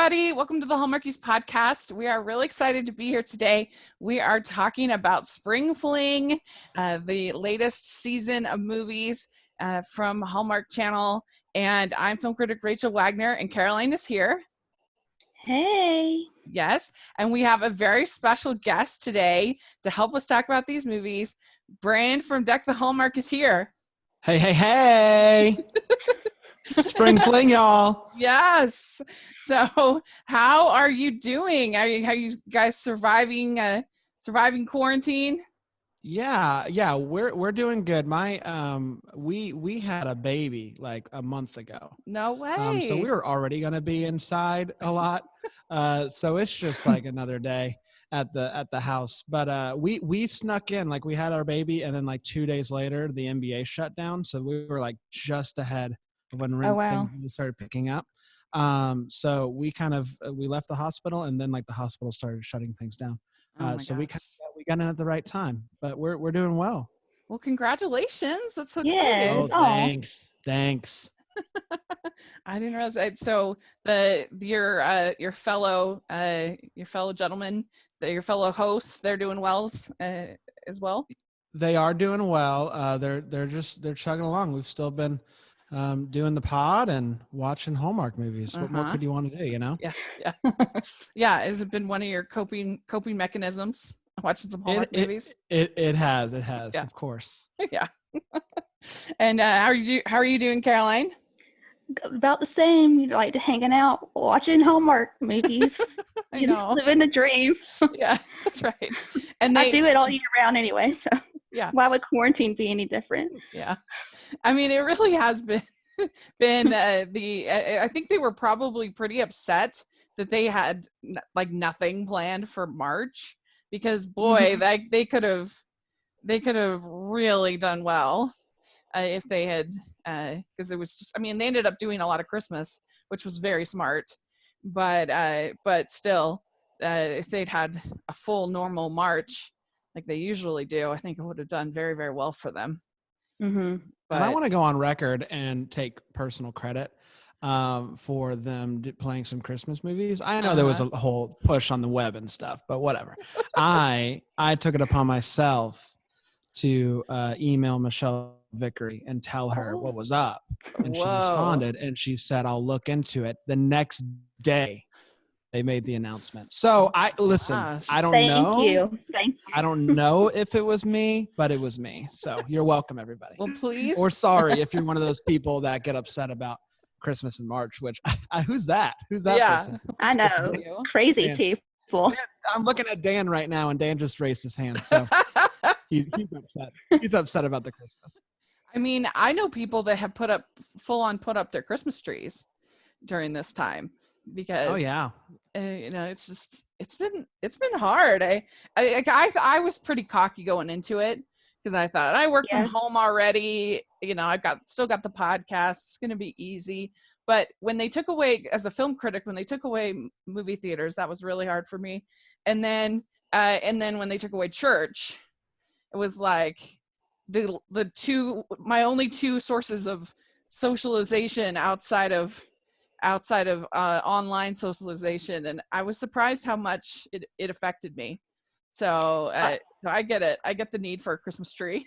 everybody. Welcome to the Hallmarkies Podcast. We are really excited to be here today. We are talking about Spring Fling, the latest season of movies from Hallmark Channel. And I'm film critic Rachel Wagner, and Caroline is here. Hey. Yes, and we have a very special guest today to help us talk about these movies. Bran from Deck the Hallmark is here. Hey. Spring Fling, y'all. Yes. So how are you doing? Are you guys surviving quarantine? Yeah, we're doing good. We had a baby like a month ago. No way. So we were already gonna be inside a lot. So it's just like another day at the house. But we snuck in, like we had our baby, and then like 2 days later the NBA shut down. So we were like just ahead of when things started picking up. So we left the hospital, and then like the hospital started shutting things down. So we got in at the right time, but we're doing well. Well, congratulations. That's so exciting. Oh, thanks. I didn't realize that. So your fellow gentlemen, your fellow hosts, they're doing well as well. They are doing well. They're chugging along. We've still been doing the pod and watching Hallmark movies. What more could you want to do, you know? Yeah. Yeah. Has it been one of your coping mechanisms, watching some Hallmark movies? It has, yeah. Of course. Yeah. And how are you doing, Caroline? About the same. You like to hanging out, watching Hallmark movies. I know. Living the dream. Yeah, that's right. And I do it all year round anyway, so yeah. Why would quarantine be any different? Yeah. I mean, it really has been I think they were probably pretty upset that they had like nothing planned for March, because boy, they could have really done well if they had, because it was just, I mean, they ended up doing a lot of Christmas, which was very smart, but still, if they'd had a full normal March like they usually do, I think it would have done very, very well for them. But I want to go on record and take personal credit for them playing some Christmas movies. I know there was a whole push on the web and stuff, but whatever. I took it upon myself to email Michelle Vickery and tell her what was up. And she responded, and she said, I'll look into it. The next day, they made the announcement. So I don't know. Thank you. I don't know if it was me, but it was me. So you're welcome, everybody. Well, please. Or sorry if you're one of those people that get upset about Christmas in March, which who's that? Who's that person? I know. Crazy Dan. people. Dan, I'm looking at Dan right now, and Dan just raised his hand. So he's upset. He's upset about the Christmas. I mean, I know people that have put up their Christmas trees during this time, because it's been hard. I was pretty cocky going into it, because I thought I work from home already. I've still got the podcast. It's going to be easy. But when they took away, as a film critic, when they took away movie theaters, that was really hard for me. And then when they took away church, it was like my only two sources of socialization outside of online socialization, and I was surprised how much it affected me. So I get it. I get the need for a Christmas tree.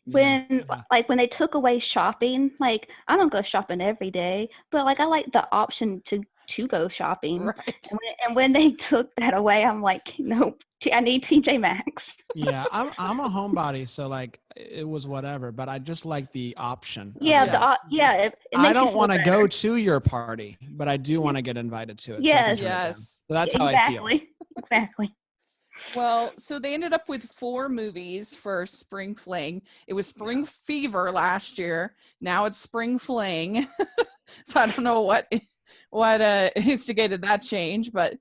When they took away shopping, like I don't go shopping every day, but like I like the option to go shopping. Right. And when they took that away, I'm like, nope. I need TJ Maxx. Yeah, I'm a homebody, so like it was whatever. But I just like the option. Yeah, it I don't want to go to your party, but I do want to get invited to it. Yes. So that's how I feel. Exactly. Well, so they ended up with 4 movies for Spring Fling. It was Spring Fever last year. Now it's Spring Fling. So I don't know what instigated that change, but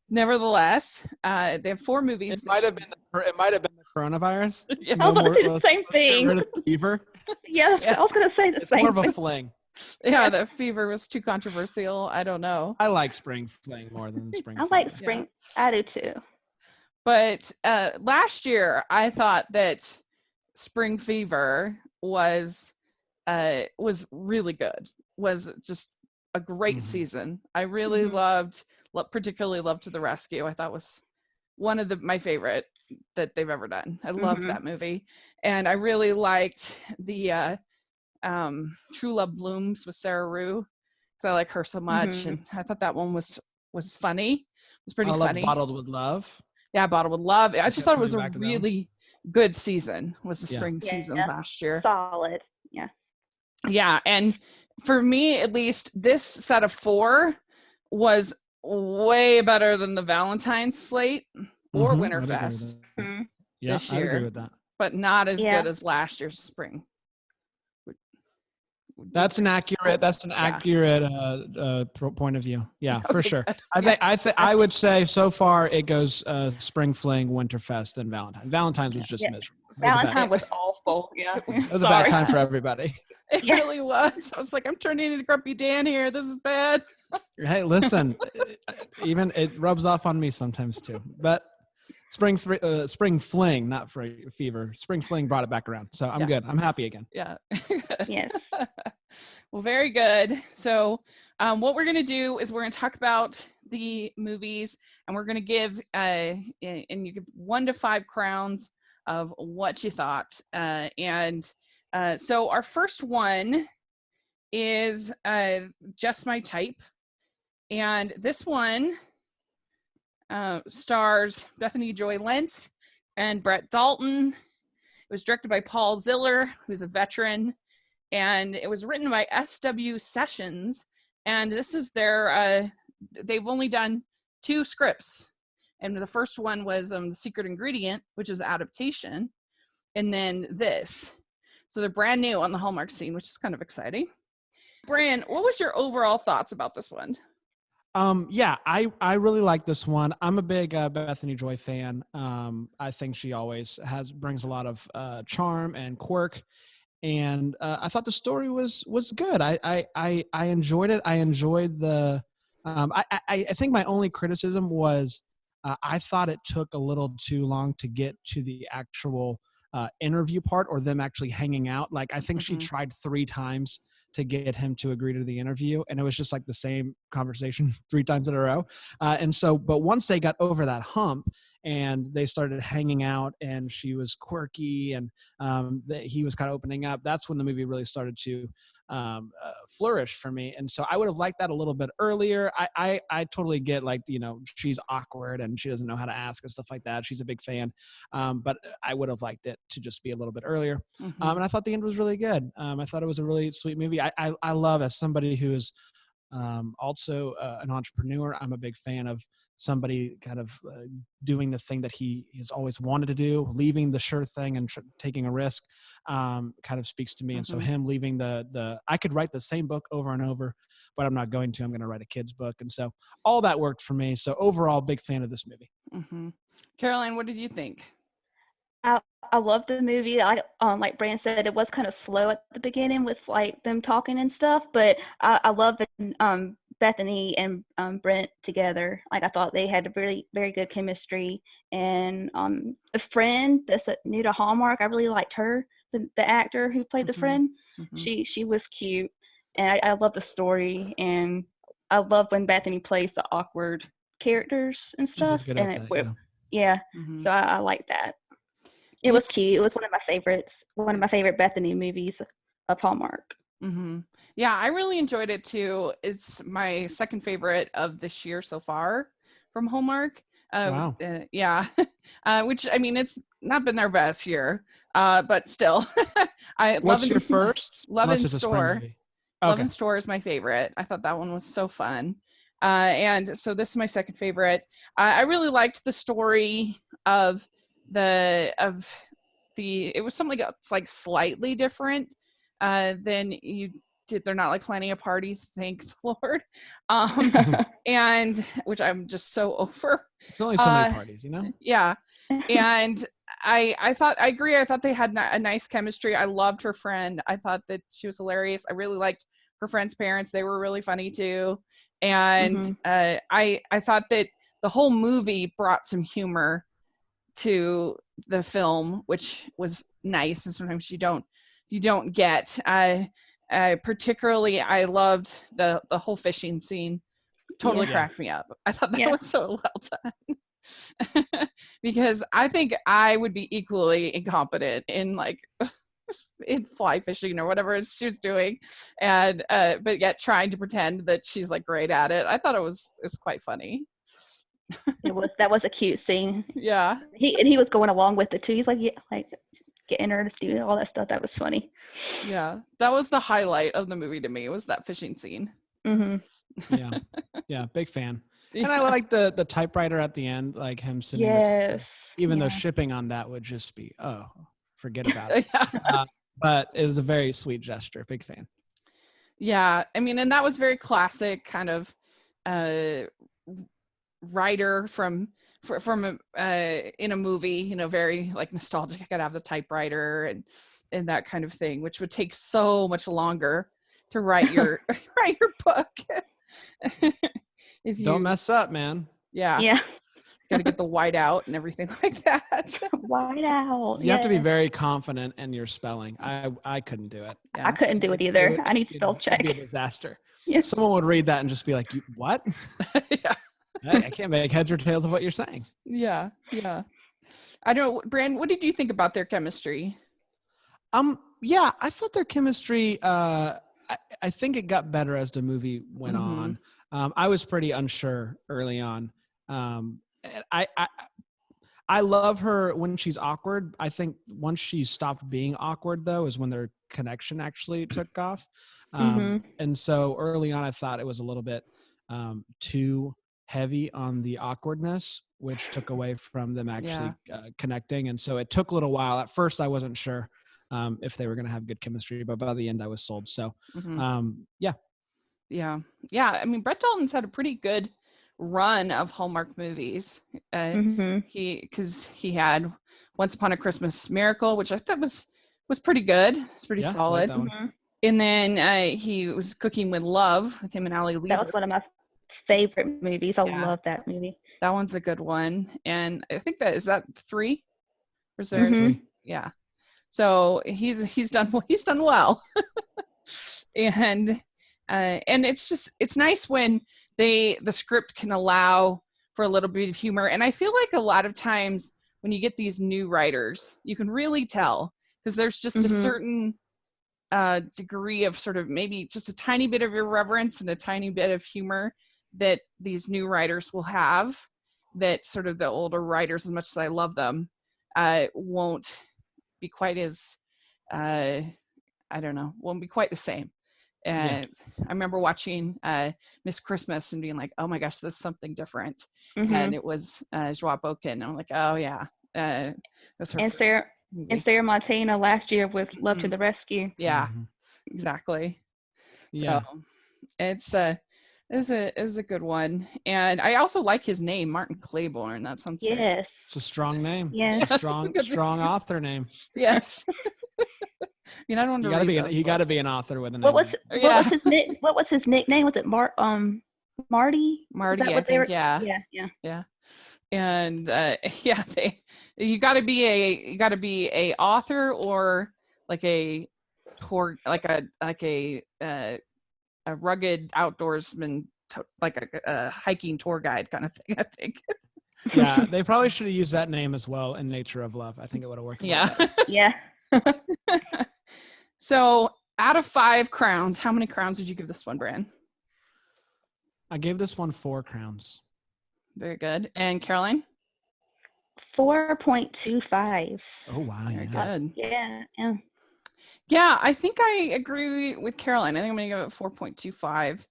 nevertheless, they have 4 movies. It might have been the coronavirus. Yeah. I was going to say the same thing. Fever. Yeah, I was going to say the same thing. More of a fling. Yeah, the fever was too controversial. I don't know. I like Spring Fling more than Spring I like Spring. Yeah. I do too. But last year, I thought that Spring Fever was really good. Was just a great season. I really particularly loved To the Rescue. I thought was one of my favorite that they've ever done. I loved that movie. And I really liked the True Love Blooms with Sarah Rue, because I like her so much. And I thought that one was funny. It was pretty funny. Bottled with Love. Yeah, Bottled with Love. I just thought it was a really good season. Was the spring season last year. Solid. Yeah, and for me, at least, this set of 4 was way better than the Valentine's slate or Winterfest this year. I agree with that. But not as good as last year's spring. That's an accurate point of view. Yeah, okay, for sure. Good. I would say so far it goes Spring Fling, Winterfest, then Valentine. Valentine's was just miserable. Valentine was awful. Yeah, it was a bad time for everybody. It really was. I was like, I'm turning into Grumpy Dan here. This is bad. Hey, listen, even it rubs off on me sometimes too. But Spring Fling, not Fever. Spring Fling brought it back around. So I'm good. I'm happy again. Yeah. Yes. Well, very good. So what we're going to do is we're going to talk about the movies, and we're going to give, and you give 1 to 5 crowns of what you thought. So our first one is Just My Type. And this one stars Bethany Joy Lenz and Brett Dalton. It was directed by Paul Ziller, who's a veteran, and it was written by S.W. Sessions. And this is their, they've only done 2 scripts. And the first one was The Secret Ingredient, which is an adaptation. And then this. So they're brand new on the Hallmark scene, which is kind of exciting. Bran, what was your overall thoughts about this one? I really like this one. I'm a big Bethany Joy fan. I think she always brings a lot of charm and quirk, and I thought the story was good. I enjoyed it. I enjoyed the. I think my only criticism was I thought it took a little too long to get to the actual interview part, or them actually hanging out. Like, I think she tried 3 times to get him to agree to the interview, and it was just like the same conversation 3 times in a row. But once they got over that hump and they started hanging out, and she was quirky, and he was kind of opening up, that's when the movie really started to flourish for me. And so I would have liked that a little bit earlier. I totally get, like, she's awkward and she doesn't know how to ask and stuff like that. She's a big fan. But I would have liked it to just be a little bit earlier. And I thought the end was really good. I thought it was a really sweet movie. I love, as somebody who is also an entrepreneur, I'm a big fan of somebody kind of doing the thing that he has always wanted to do, leaving the sure thing and taking a risk, kind of speaks to me. And so him leaving I could write the same book over and over, but I'm not going to. I'm going to write a kid's book. And so all that worked for me. So overall, big fan of this movie. Caroline, what did you think? I loved the movie. Like Bran said, it was kind of slow at the beginning with like them talking and stuff, but I love Bethany and Brent together. Like, I thought they had a really very good chemistry. And the friend that's new to Hallmark, I really liked her, the actor who played the friend. She was cute, and I love the story, and I love when Bethany plays the awkward characters and stuff. And so I like that. It was cute. It was one of my favorites. One of my favorite Bethany movies of Hallmark. Yeah, I really enjoyed it too. It's my second favorite of this year so far from Hallmark. Wow. Which, I mean, it's not been their best year, but still. What's your first? Love in Store. Okay. Love in Store is my favorite. I thought that one was so fun. And so this is my second favorite. I really liked the story of it was something that's like slightly different than you did. They're not like planning a party, thank the Lord. And which I'm just so over. There's only so many parties, Yeah. And I agree. I thought they had a nice chemistry. I loved her friend. I thought that she was hilarious. I really liked her friend's parents. They were really funny too. And I thought that the whole movie brought some humor to the film, which was nice, and sometimes you don't get. particularly, I loved the whole fishing scene. Totally cracked me up. I thought that was so well done. Because I think I would be equally incompetent in like in fly fishing or whatever she was doing, and but yet trying to pretend that she's like great at it. I thought it was quite funny. That was a cute scene. Yeah. He was going along with it too. He's like, yeah, like getting her to do all that stuff. That was funny. Yeah, that was the highlight of the movie to me, was that fishing scene. Mm-hmm. Yeah, big fan. And I like the typewriter at the end, like him sitting. Yes. Even though shipping on that would just be, forget about it. But it was a very sweet gesture. Big fan. Yeah, I mean, and that was very classic kind of writer from in a movie, very like nostalgic. I gotta have the typewriter and that kind of thing, which would take so much longer to write your write your book. If you don't mess up, man. Yeah. Gotta get the white out and everything like that. White out. You have to be very confident in your spelling. I couldn't do it. Yeah. I couldn't do it either. I need spell check. It'd be a disaster. Yeah. Someone would read that and just be like, what? Yeah. I can't make heads or tails of what you're saying. Yeah. I don't know, Bran, what did you think about their chemistry? Yeah, I thought their chemistry, I think it got better as the movie went on. I was pretty unsure early on. I love her when she's awkward. I think once she stopped being awkward, though, is when their connection actually took off. And so early on, I thought it was a little bit too heavy on the awkwardness, which took away from them actually connecting. And so it took a little while. At first, I wasn't sure if they were going to have good chemistry, but by the end, I was sold. So, yeah. I mean, Brett Dalton's had a pretty good run of Hallmark movies. Because he had Once Upon a Christmas Miracle, which I thought was pretty good. It's pretty solid. And then he was Cooking with Love with him and Ali Lieber. That was one of my favorite movies. I love that movie. That one's a good one. And I think is that 3? Or is there 3? Yeah. So he's done well. And it's nice when the script can allow for a little bit of humor. And I feel like a lot of times when you get these new writers, you can really tell, because there's just a certain degree of sort of maybe just a tiny bit of irreverence and a tiny bit of humor that these new writers will have, that sort of the older writers, as much as I love them, won't be quite as won't be quite the same. And I remember watching Miss Christmas and being like, oh my gosh, this is something different. And it was Joie Boken. And I'm like, oh yeah. It was her and Sarah Montana last year with Love to the Rescue. Yeah, exactly. Yeah. So it was a good one. And I also like his name, Martin Claiborne. That sounds it's a strong name. Yes. It's a strong author name. Yes. I mean, I don't want to you gotta be an author with a name. What was his nickname? Was it Marty? Marty, I think. Yeah. And you got to be a author or like a tour, like a rugged outdoorsman, like a hiking tour guide kind of thing, I think. Yeah, they probably should have used that name as well in Nature of Love. I think it would have worked. Yeah. So out of 5 crowns, how many crowns would you give this one, Bran? I gave this one 4 crowns. Very good. And Caroline? 4.25. Oh, wow. Very good. Yeah, I think I agree with Caroline. I think I'm going to give it 4.25.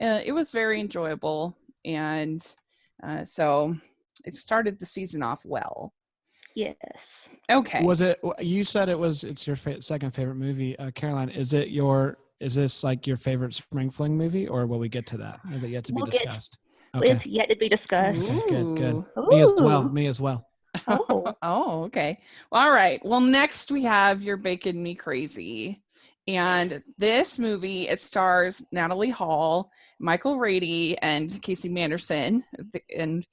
It was very enjoyable. And so it started the season off well. Yes. Okay. Was it? You said it's your second favorite movie, Caroline. Is this like your favorite Spring Fling movie, or will we get to that? Is it yet to be discussed? It's yet to be discussed. Good. Ooh. Me as well. Oh. Okay. Well, all right. Well, next we have You're Baking Me Crazy. And this movie, it stars Natalie Hall, Michael Rady, and Casey Manderson. And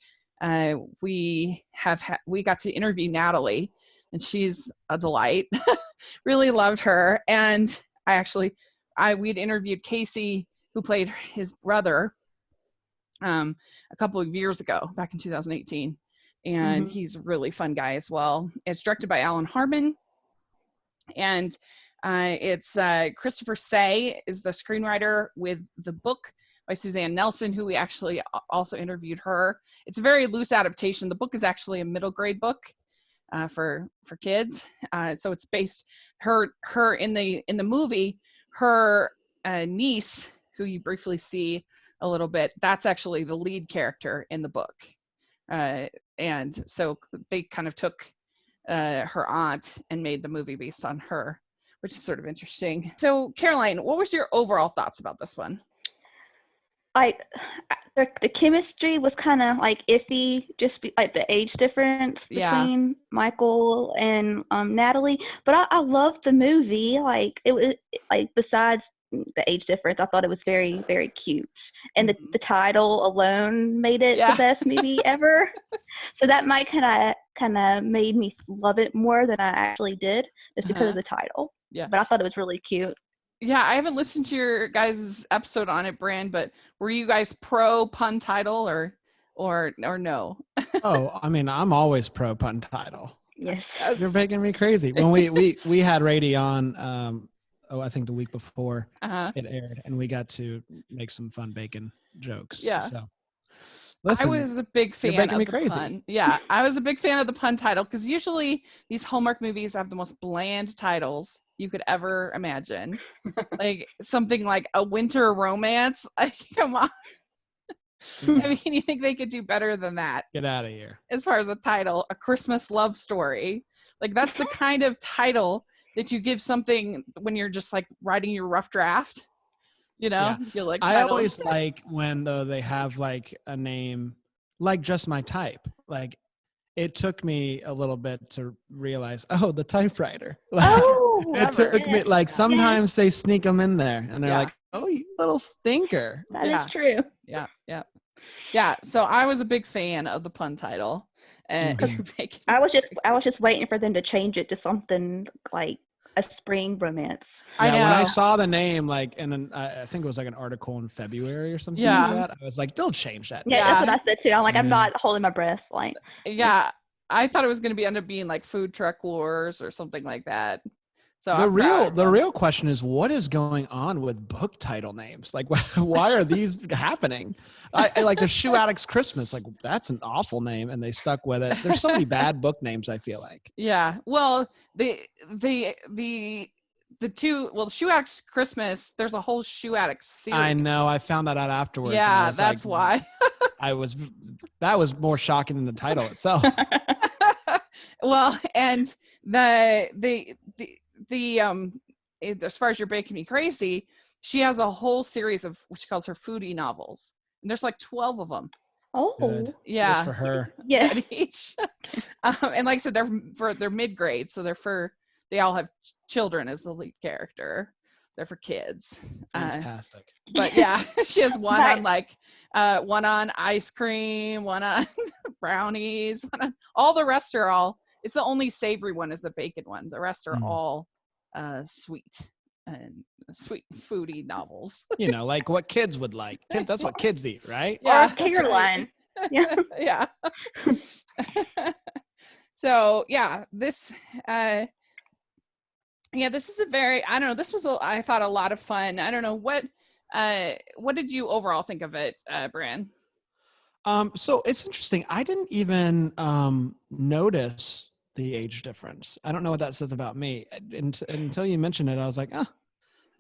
we got to interview Natalie, and she's a delight. Really loved her. And I actually we'd interviewed Casey, who played his brother, a couple of years ago, back in 2018. And he's a really fun guy as well. It's directed by Alan Harmon. And it's Christopher Say is the screenwriter with the book by Suzanne Nelson, who we actually also interviewed her. It's a very loose adaptation. The book is actually a middle grade book for kids. So it's based her in the movie, her niece, who you briefly see a little bit, that's actually the lead character in the book. And so they kind of took her aunt and made the movie based on her, which is sort of interesting. So Caroline, what was your overall thoughts about this one? The chemistry was kind of like iffy, just like the age difference between Michael and Natalie. But I loved the movie. Like it was like, besides the age difference, I thought it was very, very cute, and the title alone made it the best movie ever. So that might kind of made me love it more than I actually did, just because of the title. Yeah, but I thought it was really cute. Yeah, I haven't listened to your guys' episode on it, Bran, but were you guys pro pun title or no? Oh, I mean, I'm always pro pun title. Yes. You're making me crazy. When we had Rady on, I think the week before it aired, and we got to make some fun bacon jokes. Yeah. So, listen, I was a big fan of the pun. Yeah, I was a big fan of the pun title, because usually these Hallmark movies have the most bland titles you could ever imagine. Like something like A Winter Romance. Like, come on. I mean, you think they could do better than that? Get out of here. As far as a title, A Christmas Love Story. Like, that's the kind of title that you give something when you're just like writing your rough draft. You know, you like. I always like when they have like a name like Just My Type. Like, it took me a little bit to realize, the typewriter. Like, it took me like sometimes they sneak them in there, and they're like, "Oh, you little stinker." That is true. Yeah. So I was a big fan of the pun title, and I was just waiting for them to change it to something like A Spring Romance. I know. When I saw the name, like, and I think it was like an article in February or something like that, I was like, they'll change that. Yeah, that's what I said too. I'm like, I'm not holding my breath. Like, I thought it was going to end up being like Food Truck Wars or something like that. So the real question is, what is going on with book title names? Like, why are these happening? I like the Shoe Addict's Christmas. Like, that's an awful name, and they stuck with it. There's so many bad book names, I feel like. Yeah. Well, the Shoe Addict's Christmas, there's a whole Shoe Addicts series. I know. I found that out afterwards. Yeah, that's why. That was more shocking than the title itself. Well, and the as far as You're Baking Me Crazy, she has a whole series of what she calls her foodie novels, and there's like 12 of them. Oh, good. Yeah. Good for her. Yes. Each. And like I said, they're mid-grade, so they all have children as the lead character. They're for kids. Fantastic. But yeah, she has one on like one on ice cream, one on brownies, all the rest are all. It's the only savory one is the bacon one. The rest are all sweet and sweet foodie novels. You know, like what kids would like. That's what kids eat, right? Yeah, Caroline. Right. Yeah. So yeah, this this is a very, I don't know, this was I thought a lot of fun. I don't know what did you overall think of it, Bran? So it's interesting. I didn't even notice the age difference. I don't know what that says about me. Until you mentioned it, I was like, I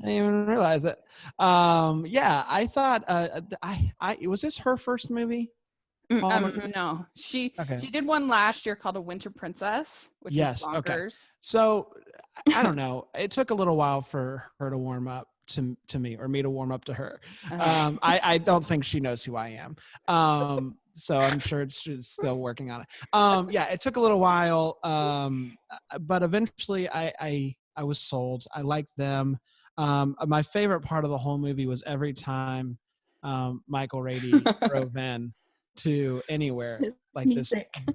didn't even realize it. I thought was this her first movie? No, she did one last year called A Winter Princess, which was bonkers. Okay. So I don't know. It took a little while for her to warm up to me, or me to warm up to her. I don't think she knows who I am. So I'm sure it's still working on it. It took a little while, but eventually I was sold. I liked them. My favorite part of the whole movie was every time Michael Rady drove in to anywhere, like this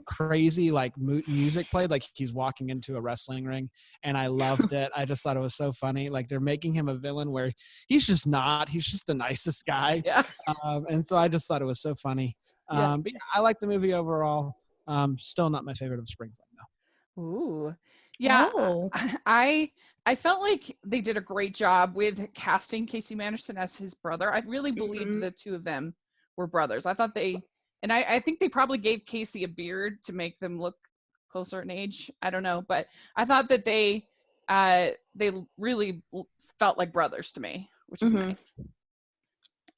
crazy like music played, like he's walking into a wrestling ring, and I loved it. I just thought it was so funny. Like they're making him a villain where he's just not. He's just the nicest guy. Yeah. And so I just thought it was so funny. But yeah, I like the movie overall. Still not my favorite of Spring Fling though. Ooh. Yeah. Oh. I felt like they did a great job with casting Casey Manderson as his brother. I really believed the two of them were brothers. I thought I think they probably gave Casey a beard to make them look closer in age. I don't know, but I thought that they really felt like brothers to me, which is nice.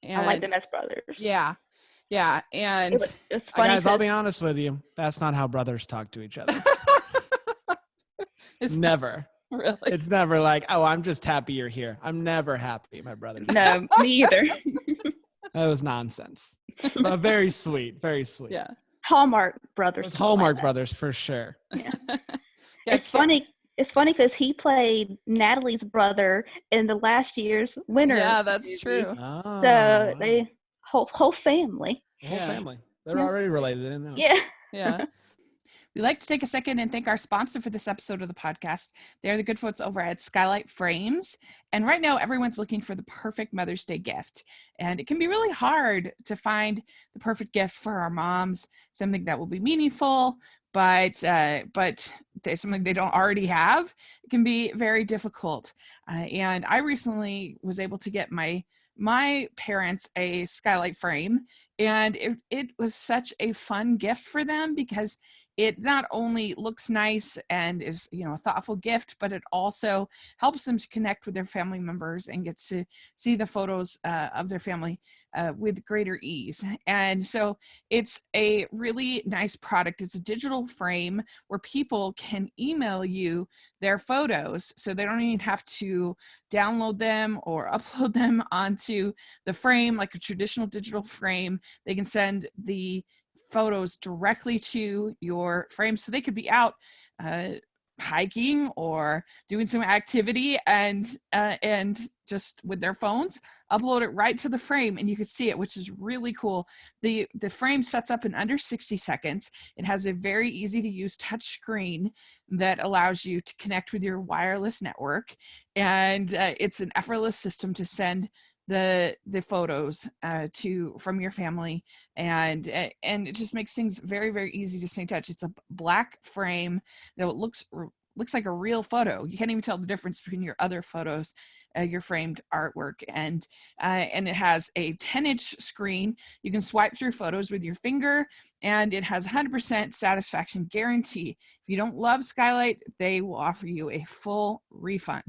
And I like them as brothers. Yeah. Yeah. And it's funny. Guys, I'll be honest with you. That's not how brothers talk to each other. It's never. Really? It's never like, oh, I'm just happy you're here. I'm never happy, my brother. No, me either. That was nonsense. But very sweet. Very sweet. Yeah. Hallmark brothers. Hallmark brothers for sure. Yeah. It's funny. It's funny because he played Natalie's brother in the last year's Winter. Yeah, that's movie. true. Oh, So they whole family. whole family. They're already related. I didn't know. Yeah. Yeah. We'd like to take a second and thank our sponsor for this episode of the podcast. They're the good folks over at Skylight Frames. And right now, everyone's looking for the perfect Mother's Day gift. And it can be really hard to find the perfect gift for our moms, something that will be meaningful, but there's something they don't already have. It can be very difficult. And I recently was able to get my parents a Skylight Frame, and it was such a fun gift for them because it not only looks nice and is, a thoughtful gift, but it also helps them to connect with their family members and gets to see the photos of their family with greater ease. And so it's a really nice product. It's a digital frame where people can email you their photos, so they don't even have to download them or upload them onto the frame like a traditional digital frame. They can send the photos directly to your frame, so they could be out hiking or doing some activity and just with their phones upload it right to the frame and you could see it, which is really cool. The frame sets up in under 60 seconds. It has a very easy to use touch screen that allows you to connect with your wireless network, and it's an effortless system to send the photos from your family, and it just makes things very, very easy to stay in touch. It's a black frame that looks like a real photo. You can't even tell the difference between your other photos, your framed artwork, and it has a 10-inch screen. You can swipe through photos with your finger, and it has 100% satisfaction guarantee. If you don't love Skylight, they will offer you a full refund.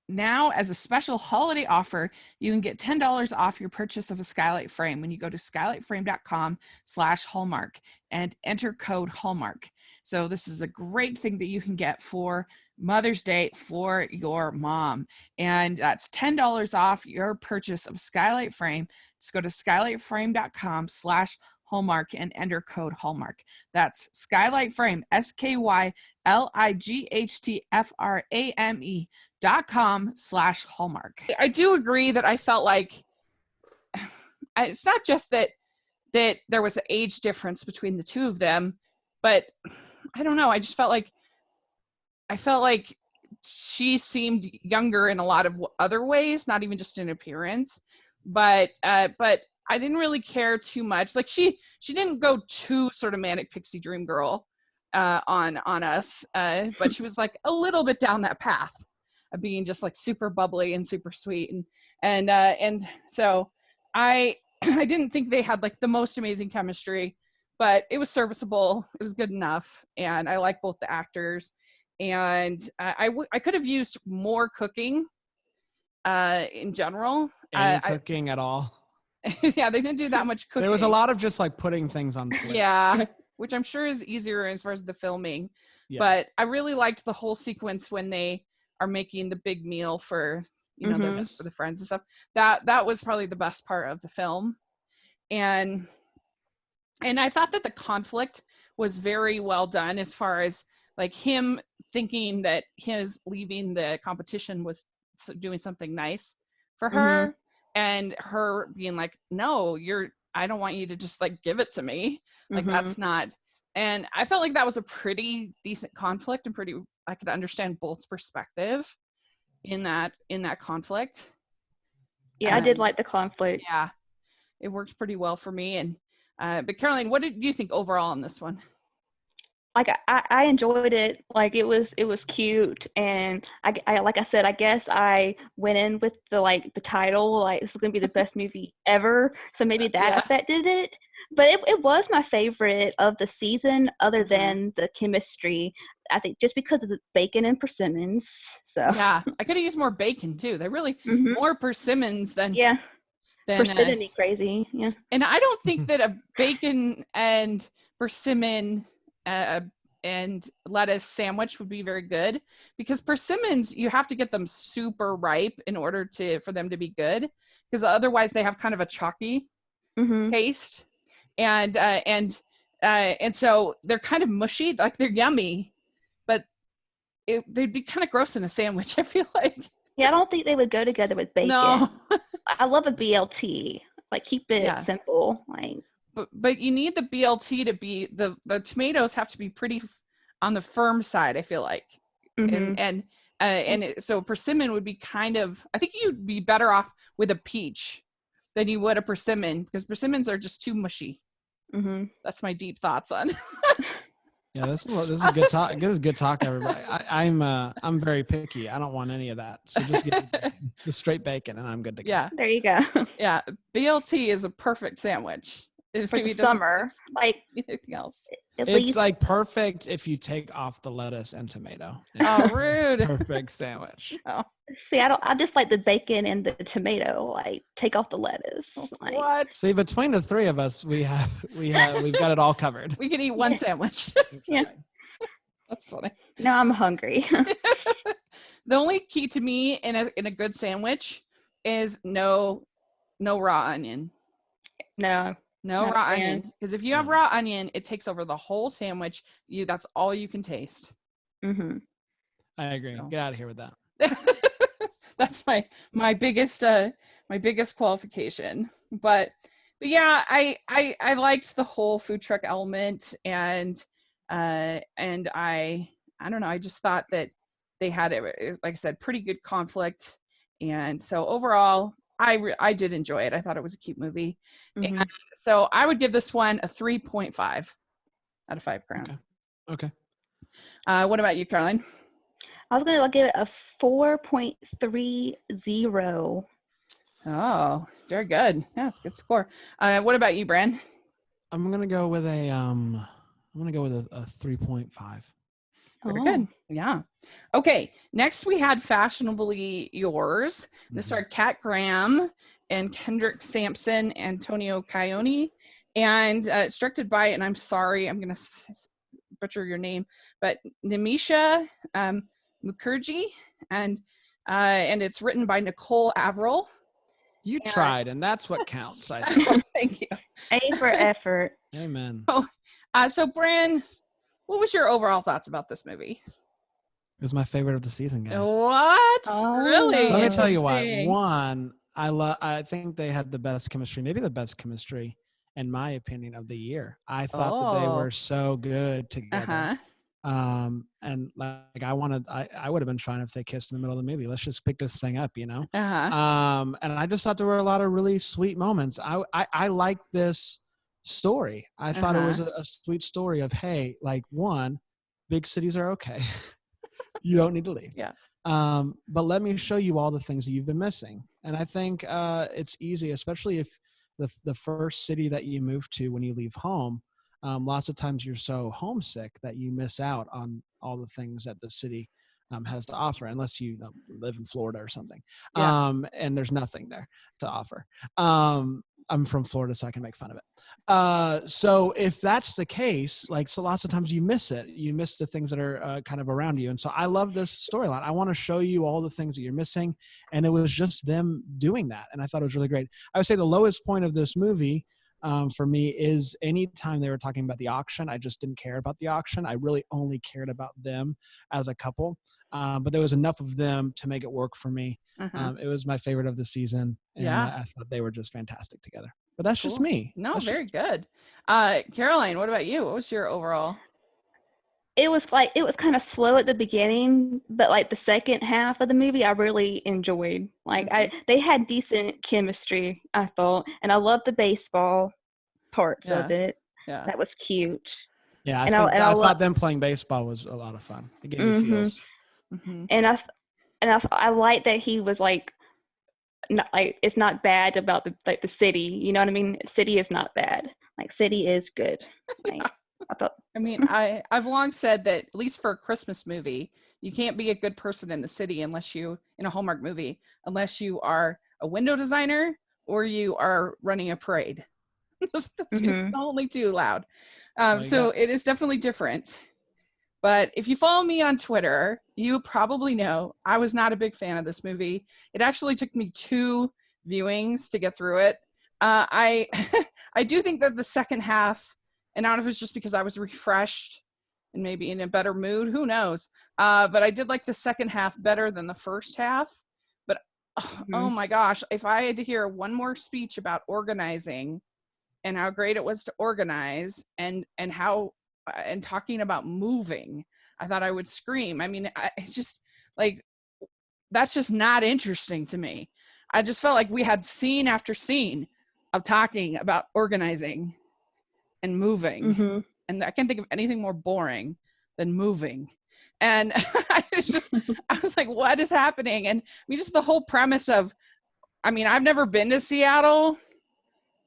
Now, as a special holiday offer, you can get $10 off your purchase of a Skylight Frame when you go to skylightframe.com/Hallmark and enter code Hallmark. So this is a great thing that you can get for Mother's Day for your mom. And that's $10 off your purchase of Skylight Frame. Just go to skylightframe.com/Hallmark and enter code Hallmark. That's Skylight Frame, SKYLIGHTFRAME.com/Hallmark. I do agree that I felt like it's not just that there was an age difference between the two of them, but I don't know. I just felt like she seemed younger in a lot of other ways, not even just in appearance, but I didn't really care too much. Like she didn't go too sort of manic pixie dream girl on us, but she was like a little bit down that path of being just like super bubbly and super sweet, and so I didn't think they had like the most amazing chemistry, but it was serviceable. It was good enough, and I like both the actors. And I could have used more cooking in general. Cooking at all? Yeah, they didn't do that much cooking. There was a lot of just like putting things on plates. Yeah, which I'm sure is easier as far as the filming. Yeah. But I really liked the whole sequence when they are making the big meal for for the friends and stuff. That was probably the best part of the film. And I thought that the conflict was very well done as far as like him thinking that his leaving the competition was doing something nice for her, and her being like, no, I don't want you to just like give it to me. Like that's not And I felt like that was a pretty decent conflict and I could understand both perspective in that conflict. Yeah, I did like the conflict. Yeah, it worked pretty well for me. And but Caroline, what did you think overall on this one? Like I enjoyed it. Like it was cute, and I like I said, I guess I went in with the title, like this is gonna be the best movie ever. So maybe that affected it. But it was my favorite of the season, other than the chemistry. I think just because of the bacon and persimmons. So yeah, I could have used more bacon too. They're really more persimmons than persimmon crazy. Yeah, and I don't think that a bacon and persimmon and lettuce sandwich would be very good, because persimmons, you have to get them super ripe in order for them to be good, because otherwise they have kind of a chalky taste, and so they're kind of mushy, like they're yummy, but they'd be kind of gross in a sandwich, I feel like. Yeah, I don't think they would go together with bacon. No. I love a BLT. Like, keep it simple. Like, but you need the BLT to be the tomatoes have to be pretty on the firm side, I feel like, and so persimmon would be kind of, I think you'd be better off with a peach than you would a persimmon, because persimmons are just too mushy. That's my deep thoughts on. Yeah, this is a good talk. This is good talk, everybody. I'm very picky. I don't want any of that. So just get the straight bacon, and I'm good to go. Yeah, there you go. Yeah, BLT is a perfect sandwich. For the summer, like anything else. It's like perfect if you take off the lettuce and tomato. Oh, rude! Perfect sandwich. Oh. See, I just like the bacon and the tomato. Like, take off the lettuce. Like, what? See, between the three of us, we've got it all covered. We can eat one sandwich. Yeah, that's funny. Now I'm hungry. The only key to me in a good sandwich is no raw onion. No raw onion, because if you have raw onion, it takes over the whole sandwich. That's all you can taste. I agree. Get out of here with that. That's my biggest qualification. But yeah, I liked the whole food truck element, and I don't know. I just thought that they had, like I said, pretty good conflict, and so overall, I did enjoy it. I thought it was a cute movie. And so I would give this one a 3.5 out of 5 crowns. Okay. What about you, Caroline? I was going to give it a 4.30. Oh, very good. Yeah, it's a good score. What about you, Bran? I'm going to go with a 3.5. Very good. Yeah. Okay. Next, we had Fashionably Yours. This starred Kat Graham and Kendrick Sampson, Antonio Caione, and it's directed by, and I'm sorry, I'm going to butcher your name, but Nimisha Mukherjee, and it's written by Nicole Averill. You tried, and that's what counts, I think. Thank you. A for effort. Amen. So Bran, what was your overall thoughts about this movie? It was my favorite of the season, guys. What? Oh, really? Let me tell you why. One, I think they had the best chemistry, maybe the best chemistry, in my opinion, of the year. I thought that they were so good together. And like I would have been fine if they kissed in the middle of the movie. Let's just pick this thing up, you know? And I just thought there were a lot of really sweet moments. I liked this story. I thought it was a sweet story of, hey, like, one, big cities are okay. You don't need to leave. Yeah. But let me show you all the things that you've been missing. And I think it's easy, especially if the first city that you move to when you leave home, lots of times you're so homesick that you miss out on all the things that the city has to offer, unless you live in Florida or something. Yeah. And there's nothing there to offer. I'm from Florida, so I can make fun of it. So if that's the case, so lots of times you miss it. You miss the things that are kind of around you. And so I love this storyline. I want to show you all the things that you're missing. And it was just them doing that. And I thought it was really great. I would say the lowest point of this movie for me is anytime they were talking about the auction, I just didn't care about the auction. I really only cared about them as a couple. But there was enough of them to make it work for me. It was my favorite of the season. And I thought they were just fantastic together. But that's just me. No, that's very good. Caroline, what about you? What was your overall? It was kind of slow at the beginning, but like the second half of the movie I really enjoyed. Like they had decent chemistry, I thought, and I loved the baseball parts of it. Yeah. That was cute. Yeah, I thought them playing baseball was a lot of fun. It gave me feels. Mm-hmm. And I like that he was like, not like, it's not bad about the city. You know what I mean? City is not bad. Like, city is good. Like, I mean, I've long said that, at least for a Christmas movie, you can't be a good person in the city in a Hallmark movie, unless you are a window designer or you are running a parade. Those are the only two allowed. So it is definitely different. But if you follow me on Twitter, you probably know I was not a big fan of this movie. It actually took me 2 viewings to get through it. I do think that the second half, and I don't know if it's just because I was refreshed and maybe in a better mood, who knows? But I did like the second half better than the first half. But oh my gosh, if I had to hear one more speech about organizing and how great it was to organize and talking about moving, I thought I would scream. I mean, it's just like, that's just not interesting to me. I just felt like we had scene after scene of talking about organizing and moving. And I can't think of anything more boring than moving. And I was like, what is happening? And I mean, just the whole premise of, I mean, I've never been to Seattle.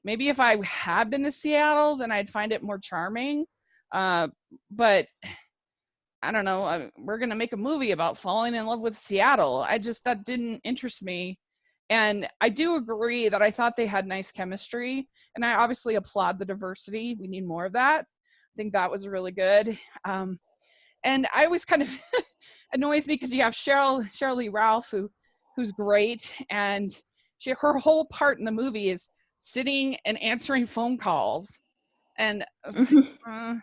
Maybe if I had been to Seattle, then I'd find it more charming. But I don't know. We're going to make a movie about falling in love with Seattle. That didn't interest me. And I do agree that I thought they had nice chemistry. And I obviously applaud the diversity. We need more of that. I think that was really good. And I always kind of annoys me because you have Cheryl Lee Ralph, who's great. And her whole part in the movie is sitting and answering phone calls. And I was like,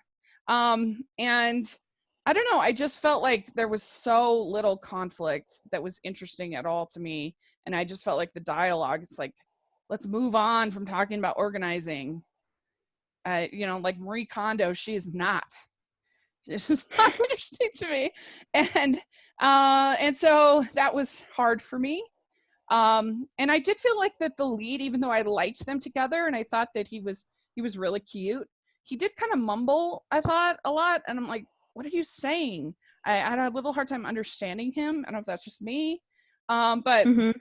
and I don't know, I just felt like there was so little conflict that was interesting at all to me. And I just felt like the dialogue, it's like, let's move on from talking about organizing. Like Marie Kondo, she's not interesting to me. And so that was hard for me. And I did feel like that the lead, even though I liked them together and I thought that he was really cute, he did kind of mumble, I thought, a lot. And I'm like, what are you saying? I had a little hard time understanding him. I don't know if that's just me. But the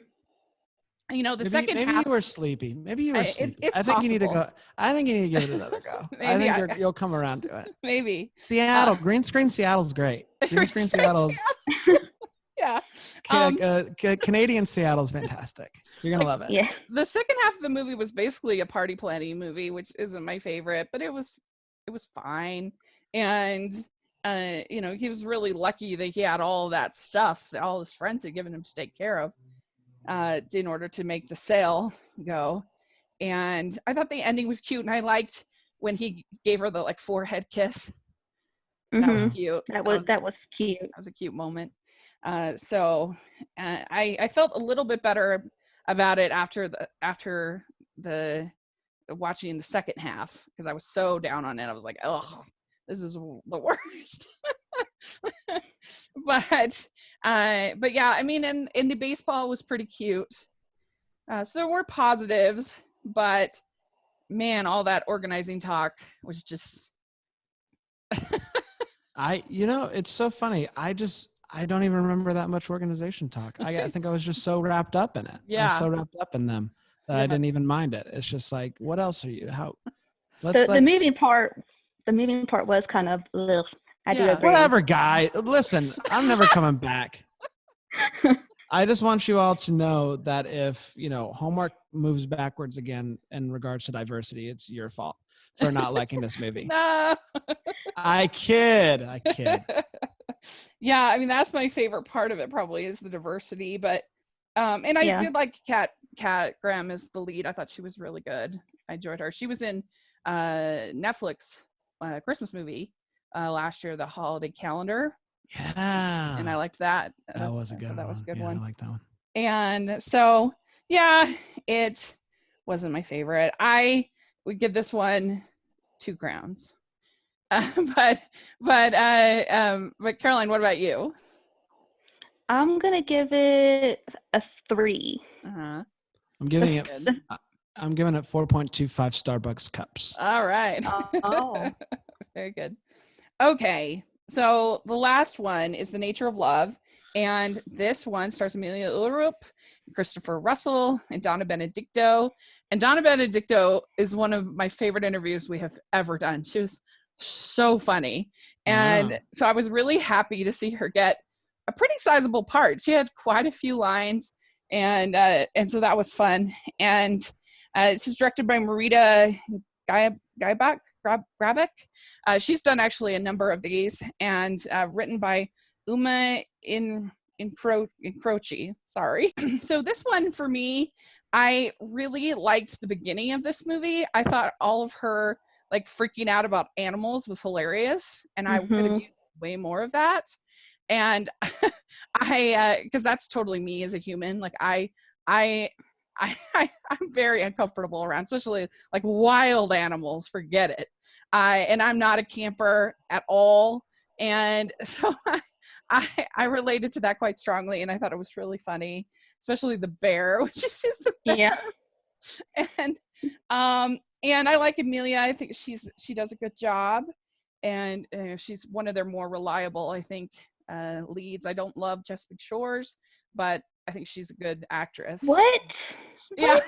second half. Maybe you were sleepy. It's I think possible. you need to go. I think you need to give it another go. I think you'll come around to it. Maybe. Seattle, green screen Seattle's great. Green screen Seattle. Yeah. Canadian Seattle's fantastic. You're going to love it. Yeah. The second half of the movie was basically a party planning movie, which isn't my favorite, but it was fine. And, he was really lucky that he had all that stuff that all his friends had given him to take care of in order to make the sale go. And I thought the ending was cute. And I liked when he gave her the forehead kiss. That was cute. That was cute. That was a cute moment. So I felt a little bit better about it after the watching the second half, because I was so down on it. I was like, oh, this is the worst. but yeah, I mean, and the baseball was pretty cute. So there were positives, but man, all that organizing talk was just. It's so funny. I don't even remember that much organization talk. I think I was just so wrapped up in it. Yeah. I was so wrapped up in them that I didn't even mind it. It's just like, what else are you? The moving part was kind of, ugh. I do agree. Whatever, guy. Listen, I'm never coming back. I just want you all to know that if, Hallmark moves backwards again in regards to diversity, it's your fault for not liking this movie. No. I kid. Yeah, I mean, that's my favorite part of it probably is the diversity, but and I did like Kat Graham as the lead. I thought she was really good. I enjoyed her. She was in Netflix Christmas movie last year, The Holiday Calendar. Yeah. And I liked that. That was a good one. That was a good one. one. I liked that one. And so, yeah, wasn't my favorite. I would give this one 2 crowns. But Caroline, what about you? I'm gonna give it a 3. Uh-huh. I'm giving it 4.25 Starbucks cups. All right. Oh. Very good. Okay. So the last one is The Nature of Love. And this one stars Amelia Ullerup, Christopher Russell, and Donna Benedicto. And Donna Benedicto is one of my favorite interviews we have ever done. She was so funny. And so I was really happy to see her get a pretty sizable part. She had quite a few lines, and so that was fun. And she's directed by Marita Grabeck. She's done actually a number of these, and written by Uma Incroci. Sorry. So this one for me, I really liked the beginning of this movie. I thought all of her like freaking out about animals was hilarious, and I would have used way more of that. And because that's totally me as a human. Like I'm very uncomfortable around, especially like wild animals. Forget it. And I'm not a camper at all. And so I related to that quite strongly, and I thought it was really funny, especially the bear, which is the bear. Yeah. And I like Amelia. I think she does a good job, and she's one of their more reliable, I think, leads. I don't love Chesapeake Shores, but I think she's a good actress. What? Yeah.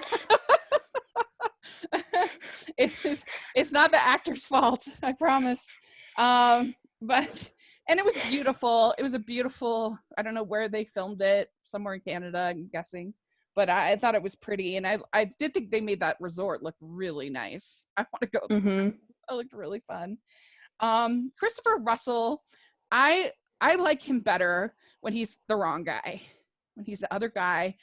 It's not the actor's fault, I promise. And it was beautiful. It was a beautiful, I don't know where they filmed it, somewhere in Canada, I'm guessing. But I thought it was pretty, and I did think they made that resort look really nice. I want to go there. It looked really fun. Christopher Russell, I like him better when he's the wrong guy, when he's the other guy.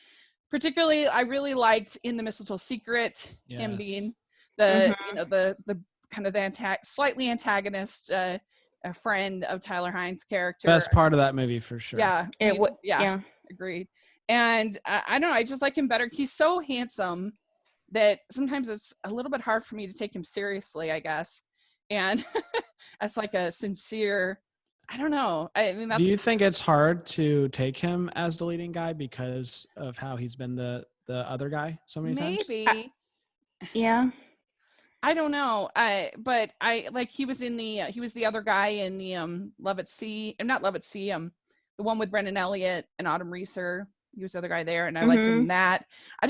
Particularly, I really liked in The Mistletoe Secret, him being the the kind of the slightly antagonist a friend of Tyler Hynes' character. Best part of that movie for sure. Yeah, agreed. And I don't know, I just like him better. He's so handsome that sometimes it's a little bit hard for me to take him seriously, I guess. And as like a sincere, I don't know. I mean, that's. Do you think it's hard to take him as the leading guy because of how he's been the other guy so many times? Maybe. Yeah. I don't know. But I like he was the other guy in the Love at Sea. Not Love at Sea. The one with Brendan Elliott and Autumn Reeser. He was the other guy there, and I liked him in that. I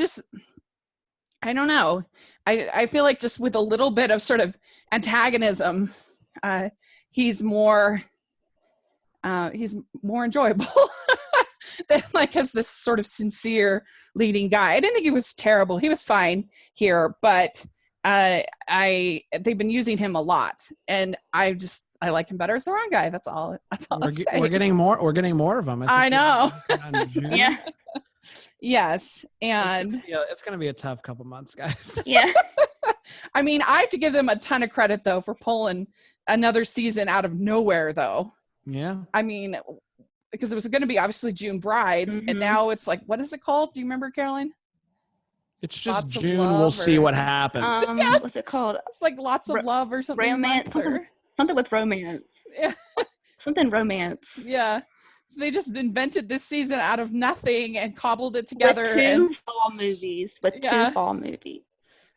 don't know. I feel like just with a little bit of sort of antagonism, he's more enjoyable than like as this sort of sincere leading guy. I didn't think he was terrible. He was fine here, but they've been using him a lot, and I like him better as the wrong guy. That's all I'm saying. We're getting more of them. I know. Yeah. Yes, and it's gonna be a tough couple months, guys. Yeah. I mean, I have to give them a ton of credit though for pulling another season out of nowhere, though. Yeah. I mean, because it was going to be obviously June Brides, and now it's like, what is it called? Do you remember, Caroline? It's just Lots June. We'll see what happens. What's it called? It's like Lots of Love or something. Romance. Something with romance. Yeah. Something romance. Yeah. So they just invented this season out of nothing and cobbled it together. With two fall movies.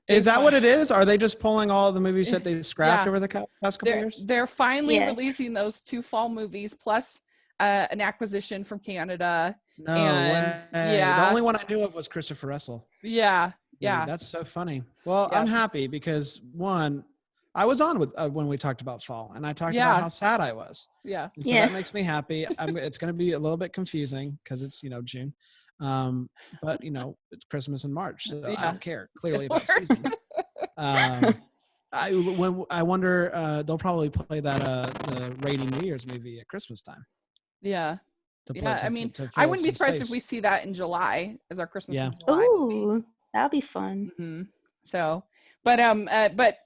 Is that what it is? Are they just pulling all the movies that they scrapped over the past couple years? They're finally releasing those 2 fall movies plus an acquisition from Canada. No way. Yeah. The only one I knew of was Christopher Russell. Yeah. Yeah. Dude, that's so funny. Well, I'm happy because one, I was on with when we talked about fall, and I talked about how sad I was. Yeah. And so that makes me happy. It's going to be a little bit confusing because it's June. But it's Christmas in March, so I don't care clearly about season. I wonder they'll probably play that the Rating New Year's movie at Christmas time. Yeah. I mean, I wouldn't be surprised if we see that in July as our Christmas. Yeah. Ooh, that'll be fun. Mm-hmm. So, but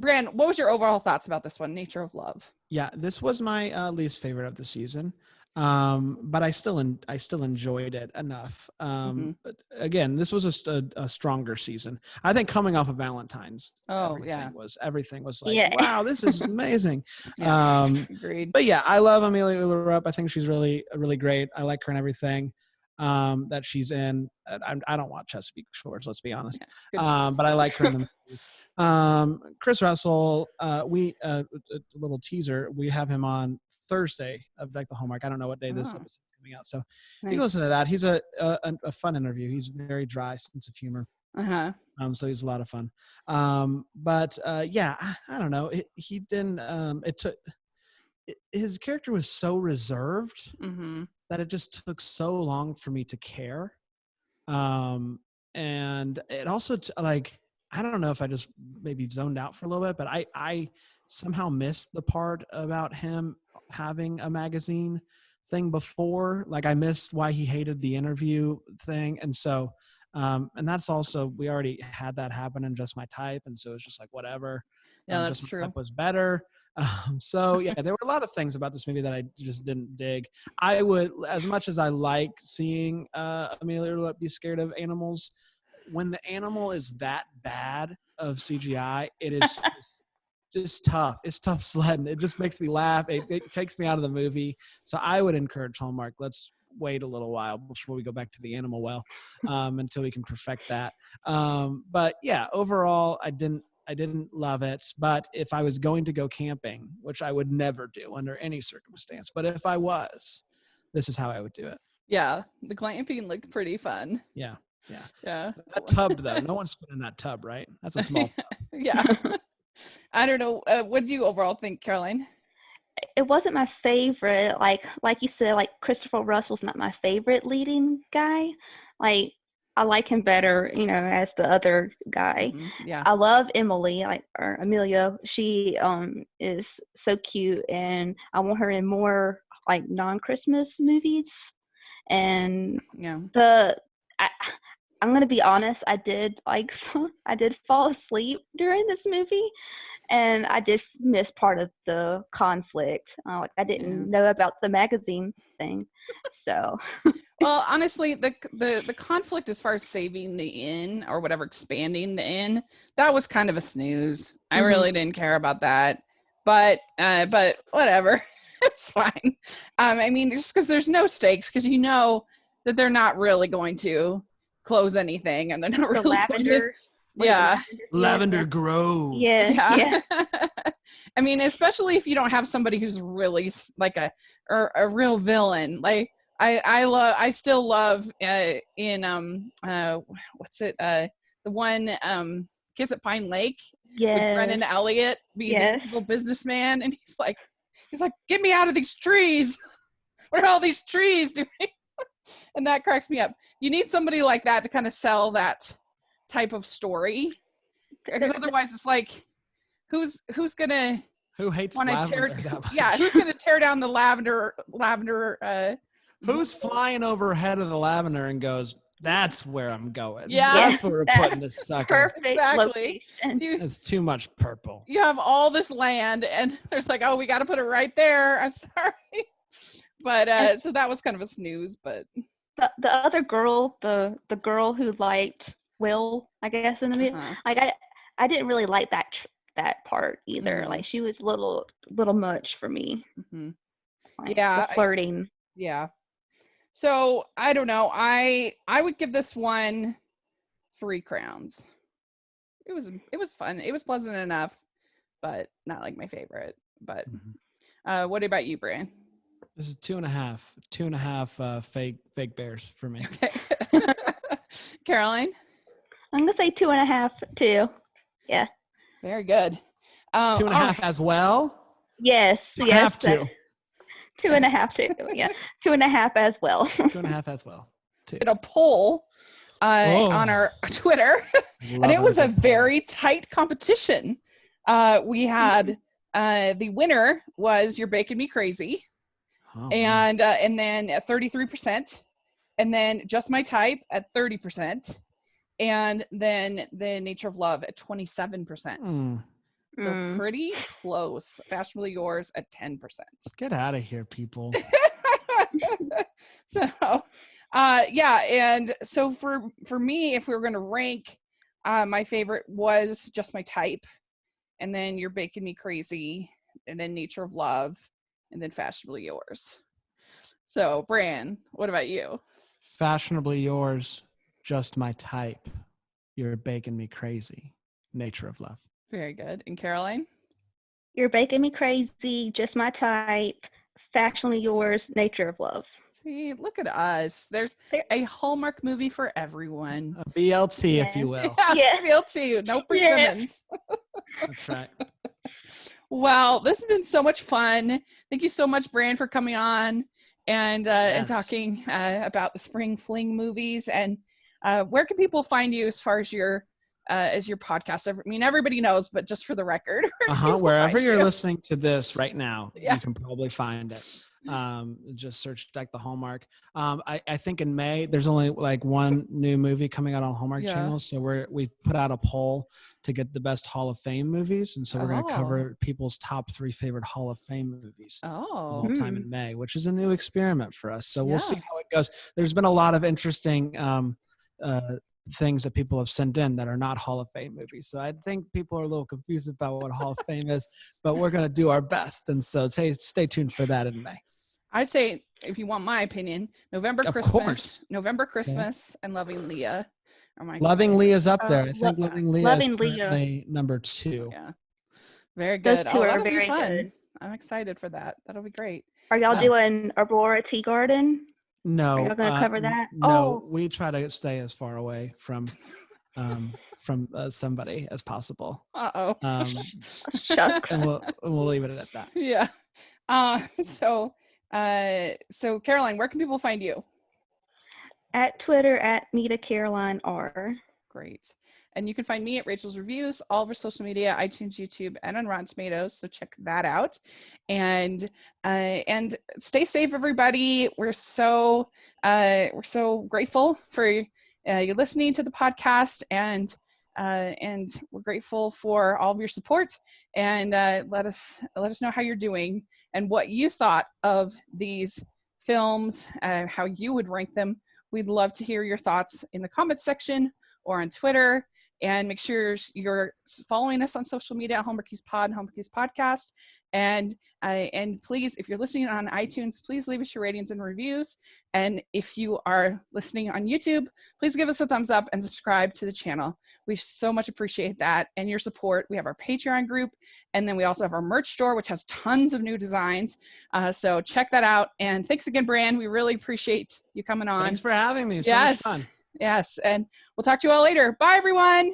Bran, what was your overall thoughts about this one, Nature of Love? Yeah, this was my least favorite of the season. But I still enjoyed it enough. But again, this was a stronger season. I think coming off of Valentine's, everything was like, wow, this is amazing. Agreed. But yeah, I love Amelia Ullerup. I think she's really, really great. I like her and everything that she's in. I don't watch Chesapeake Shores, let's be honest. But I like her in the movies. Chris Russell, a little teaser, we have him on Thursday of Deck the Hallmark. I don't know what day this episode is coming out. So if you listen to that, he's a fun interview. He's very dry sense of humor. So he's a lot of fun. But I don't know. He didn't, his character was so reserved that it just took so long for me to care. And it also I don't know if I just maybe zoned out for a little bit, but I somehow missed the part about him having a magazine thing before. Like I missed why he hated the interview thing. And so, and that's also, we already had that happen in Just My Type. And so it's just like, whatever. Yeah, that's Just true. My Type was better. So yeah, there were a lot of things about this movie that I just didn't dig. I would, as much as I like seeing Amelia be scared of animals, when the animal is that bad of CGI, it is just tough. It's tough sledding. It just makes me laugh. It takes me out of the movie. So I would encourage Hallmark, let's wait a little while before we go back to the animal well, until we can perfect that. But yeah, overall, I didn't love it. But if I was going to go camping, which I would never do under any circumstance, but if I was, this is how I would do it. Yeah, the glamping looked pretty fun. Yeah. That tub, though, no one's fit in that tub, right? That's a small tub. Yeah. I don't know. What do you overall think, Caroline? It wasn't my favorite. Like you said, like Christopher Russell's not my favorite leading guy. Like I like him better, as the other guy. Yeah. I love Emily, or Amelia. She is so cute, and I want her in more like non-Christmas movies. And I'm gonna be honest. I did fall asleep during this movie, and I did miss part of the conflict. I didn't know about the magazine thing, so. Well, honestly, the conflict as far as saving the inn or whatever, expanding the inn, that was kind of a snooze. I really didn't care about that, but whatever, it's fine. I mean, just because there's no stakes, because you know that they're not really going to close anything, and they're not really lavender. Lavender Grove. Yeah. I mean, especially if you don't have somebody who's really like a real villain. Like I still love in what's it, the one Kiss at Pine Lake with Brennan Elliott being the evil businessman, and he's like get me out of these trees. What are all these trees doing? And that cracks me up. You need somebody like that to kind of sell that type of story, because otherwise it's like, who hates want to tear? Yeah, who's gonna tear down the lavender? Who's flying overhead of the lavender and goes, "That's where I'm going. Yeah, that's where we're putting this sucker." Perfect. Exactly. It's too much purple. You have all this land, and there's like, oh, we got to put it right there. I'm sorry. But so that was kind of a snooze. But the other girl, the girl who liked Will, I guess, in the movie, like I didn't really like that part either. Like she was a little much for me. Like, the flirting. So I don't know. I would give this one 3 crowns. It was fun. It was pleasant enough, but not like my favorite. But what about you, Bran? This is 2.5. 2.5 fake bears for me. Okay. Caroline? I'm gonna say 2.5 too. Yeah. Very good. 2.5 as well? Yes. Have to. 2.5 too. Yeah. 2.5 as well. 2.5 as well. Did a poll on our Twitter, and it was a very tight competition. We had the winner was "You're Baking Me Crazy," and then at 33%, and then "Just My Type" at 30%, and then "The Nature of Love" at 27%. So pretty close. Fashionably Yours at 10%. Get out of here, people. So, yeah. And so for me, if we were going to rank, my favorite was Just My Type, and then You're Baking Me Crazy, and then Nature of Love, and then Fashionably Yours. So, Bran, what about you? Fashionably Yours, Just My Type, You're Baking Me Crazy, Nature of Love. Very good. And Caroline? You're Baking Me Crazy, Just My Type, Fashionably Yours, Nature of Love. See, look at us. There's a Hallmark movie for everyone. A BLT, if you will. Yeah, BLT. No persimmons. That's right. Well, this has been so much fun. Thank you so much, Bran, for coming on and talking about the Spring Fling movies. And where can people find you as far as your podcast? I mean, everybody knows, but just for the record, wherever you're listening to this right now, you can probably find it. Just search Deck the Hallmark. I think in May there's only like one new movie coming out on Hallmark Channel, so we put out a poll to get the best Hall of Fame movies, and so we're going to cover people's top 3 favorite Hall of Fame movies of all time in May, which is a new experiment for us. So we'll see how it goes. There's been a lot of interesting things that people have sent in that are not Hall of Fame movies. So I think people are a little confused about what Hall of Fame is, but we're going to do our best. And so stay tuned for that in May. I'd say, if you want my opinion, November Christmas, and Loving Leah are my Loving Leah's up there. I think Loving Leah is currently number 2. Yeah. Very good. Those two are very good. I'm excited for that. That'll be great. Are y'all doing Aurora Tea Garden? No. Are y'all going to cover that? No, we try to stay as far away from somebody as possible. Shucks. And we'll leave it at that. Yeah. So Caroline, where can people find you? At Twitter at @MetaCarolineR. Great. And you can find me at Rachel's Reviews, all over social media, iTunes, YouTube, and on Rotten Tomatoes. So check that out. And stay safe, everybody. We're so grateful for you listening to the podcast, and we're grateful for all of your support. And let us know how you're doing and what you thought of these films, how you would rank them. We'd love to hear your thoughts in the comments section or on Twitter. And make sure you're following us on social media, Hallmarkies Pod and Hallmarkies Podcast. And please, if you're listening on iTunes, please leave us your ratings and reviews. And if you are listening on YouTube, please give us a thumbs up and subscribe to the channel. We so much appreciate that and your support. We have our Patreon group, and then we also have our merch store, which has tons of new designs. So check that out. And thanks again, Bran. We really appreciate you coming on. Thanks for having me. Yes. So much fun. Yes. And we'll talk to you all later. Bye, everyone.